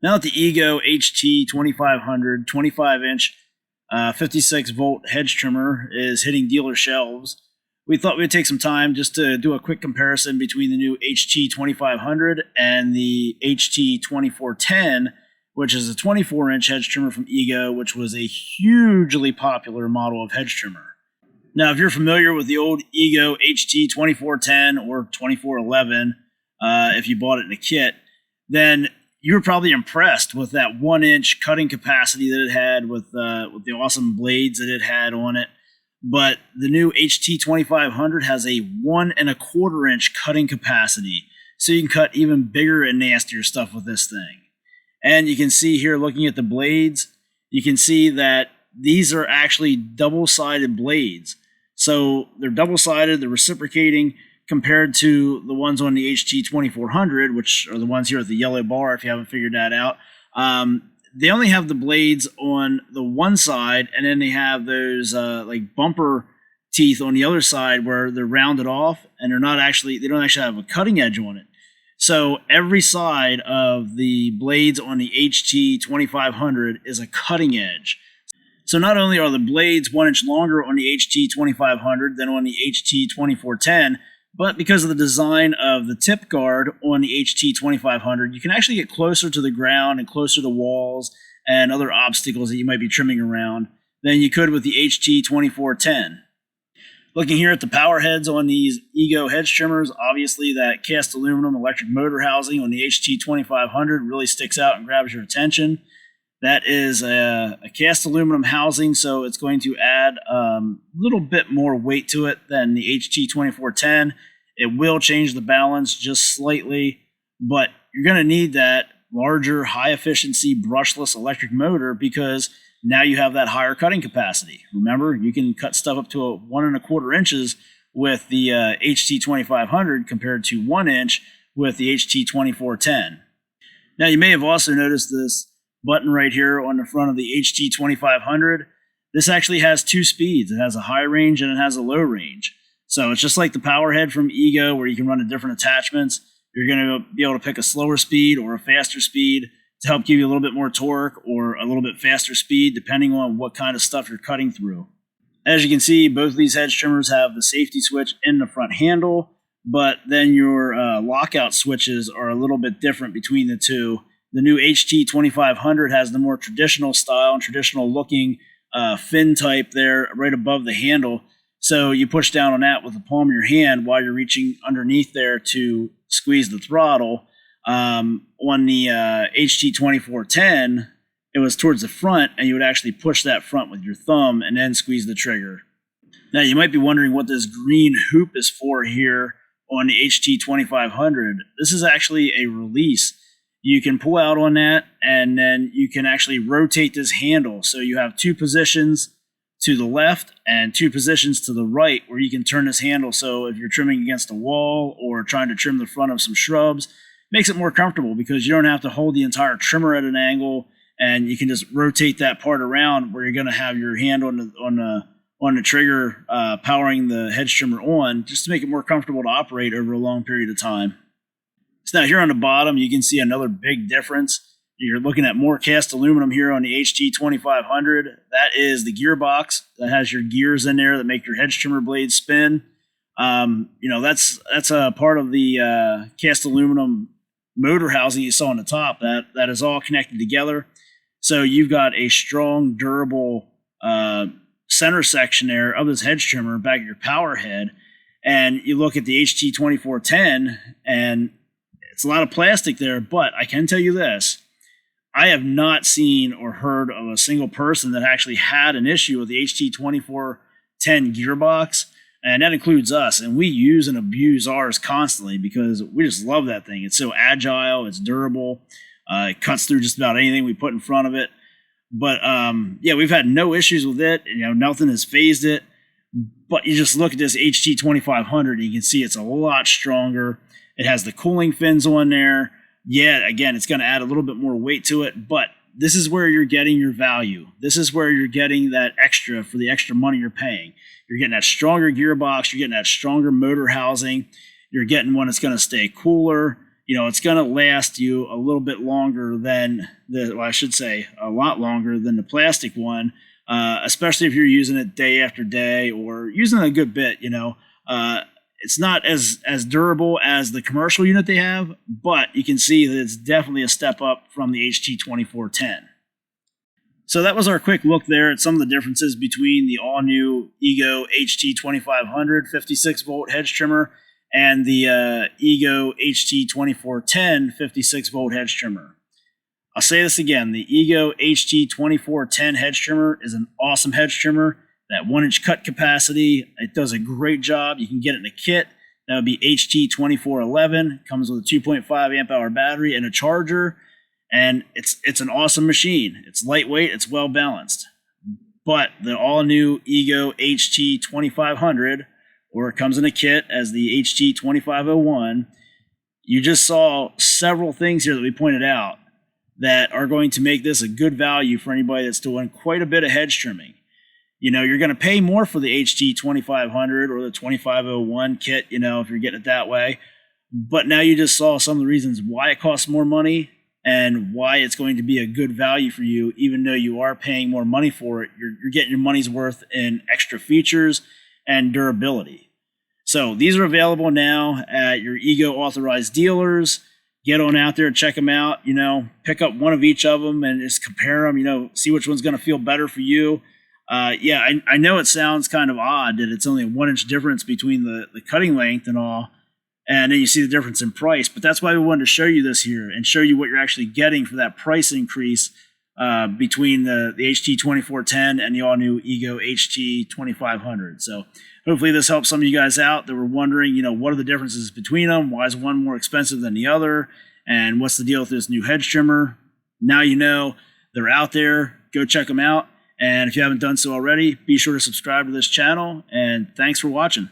Now that the Ego HT2500 25-inch 56-volt hedge trimmer is hitting dealer shelves, we thought we'd take some time just to do a quick comparison between the new HT2500 and the HT2410, which is a 24-inch hedge trimmer from Ego, which was a hugely popular model of hedge trimmer. Now, if you're familiar with the old Ego HT2410 or 2411, if you bought it in a kit, then you were probably impressed with that 1-inch cutting capacity that it had with the awesome blades that it had on it. But the new HT2500 has a 1.25-inch cutting capacity, so you can cut even bigger and nastier stuff with this thing. And you can see here, looking at the blades, you can see that these are actually double-sided blades. So they're double-sided, they're reciprocating, compared to the ones on the HT2400, which are the ones here with the yellow bar, if you haven't figured that out. They only have the blades on the one side, and then they have those like bumper teeth on the other side where they're rounded off, and they don't actually have a cutting edge on it. So every side of the blades on the HT2500 is a cutting edge. So not only are the blades 1 inch longer on the HT2500 than on the HT2410, but because of the design of the tip guard on the HT2500, you can actually get closer to the ground and closer to walls and other obstacles that you might be trimming around than you could with the HT2410. Looking here at the power heads on these Ego hedge trimmers, obviously that cast aluminum electric motor housing on the HT2500 really sticks out and grabs your attention. That is a cast aluminum housing, so it's going to add a little bit more weight to it than the HT2410. It will change the balance just slightly, but you're going to need that larger, high-efficiency, brushless electric motor because now you have that higher cutting capacity. Remember, you can cut stuff up to 1.25 inches with the HT2500 compared to 1 inch with the HT2410. Now, you may have also noticed this button right here on the front of the HT2500. This actually has 2 speeds. It has a high range and it has a low range. So it's just like the power head from Ego where you can run the different attachments. You're going to be able to pick a slower speed or a faster speed to help give you a little bit more torque or a little bit faster speed depending on what kind of stuff you're cutting through. As you can see, both of these hedge trimmers have the safety switch in the front handle, but then your lockout switches are a little bit different between the two. The new HT2500 has the more traditional style and traditional looking fin type there right above the handle. So you push down on that with the palm of your hand while you're reaching underneath there to squeeze the throttle. On the HT2410, it was towards the front, and you would actually push that front with your thumb and then squeeze the trigger. Now you might be wondering what this green hoop is for here on the HT2500. This is actually a release. You can pull out on that, and then you can actually rotate this handle. So you have 2 positions to the left and 2 positions to the right where you can turn this handle. So if you're trimming against a wall or trying to trim the front of some shrubs, it makes it more comfortable because you don't have to hold the entire trimmer at an angle, and you can just rotate that part around where you're going to have your hand on the trigger powering the hedge trimmer on, just to make it more comfortable to operate over a long period of time. So now here on the bottom, you can see another big difference. You're looking at more cast aluminum here on the HT2500. That is the gearbox that has your gears in there that make your hedge trimmer blades spin. That's a part of the cast aluminum motor housing you saw on the top. That is all connected together. So you've got a strong, durable center section there of this hedge trimmer back at your power head. And you look at the HT2410, and it's a lot of plastic there, but I can tell you this. I have not seen or heard of a single person that actually had an issue with the HT2410 gearbox, and that includes us. And we use and abuse ours constantly because we just love that thing. It's so agile, it's durable, it cuts through just about anything we put in front of it. But we've had no issues with it. Nothing has phased it. But you just look at this HT2500, and you can see it's a lot stronger. It has the cooling fins on there. Yeah, again, it's going to add a little bit more weight to it, but this is where you're getting your value. This is where you're getting that extra for the extra money you're paying. You're getting that stronger gearbox. You're getting that stronger motor housing. You're getting one that's going to stay cooler. it's going to last you a little bit longer than I should say a lot longer than the plastic one, especially if you're using it day after day or using it a good bit. It's not as durable as the commercial unit they have, but you can see that it's definitely a step up from the HT2410. So that was our quick look there at some of the differences between the all-new Ego HT2500 56-volt hedge trimmer and the Ego HT2410 56-volt hedge trimmer. I'll say this again, the Ego HT2410 hedge trimmer is an awesome hedge trimmer. That 1-inch cut capacity, it does a great job. You can get it in a kit. That would be HT2411. Comes with a 2.5 amp hour battery and a charger. And it's an awesome machine. It's lightweight, it's well balanced. But the all-new Ego HT2500, or it comes in a kit as the HT2501, you just saw several things here that we pointed out that are going to make this a good value for anybody that's doing quite a bit of hedge trimming. You're going to pay more for the HT2500 or the 2501 kit, if you're getting it that way. But now you just saw some of the reasons why it costs more money and why it's going to be a good value for you, even though you are paying more money for it. You're getting your money's worth in extra features and durability. So these are available now at your Ego authorized dealers. Get on out there and check them out. Pick up one of each of them and just compare them. See which one's going to feel better for you. I know it sounds kind of odd that it's only a 1-inch difference between the cutting length and all, and then you see the difference in price. But that's why we wanted to show you this here and show you what you're actually getting for that price increase between the HT2410 and the all-new Ego HT2500. So hopefully this helps some of you guys out that were wondering, what are the differences between them? Why is one more expensive than the other? And what's the deal with this new hedge trimmer? Now you know they're out there. Go check them out. And if you haven't done so already, be sure to subscribe to this channel. And thanks for watching.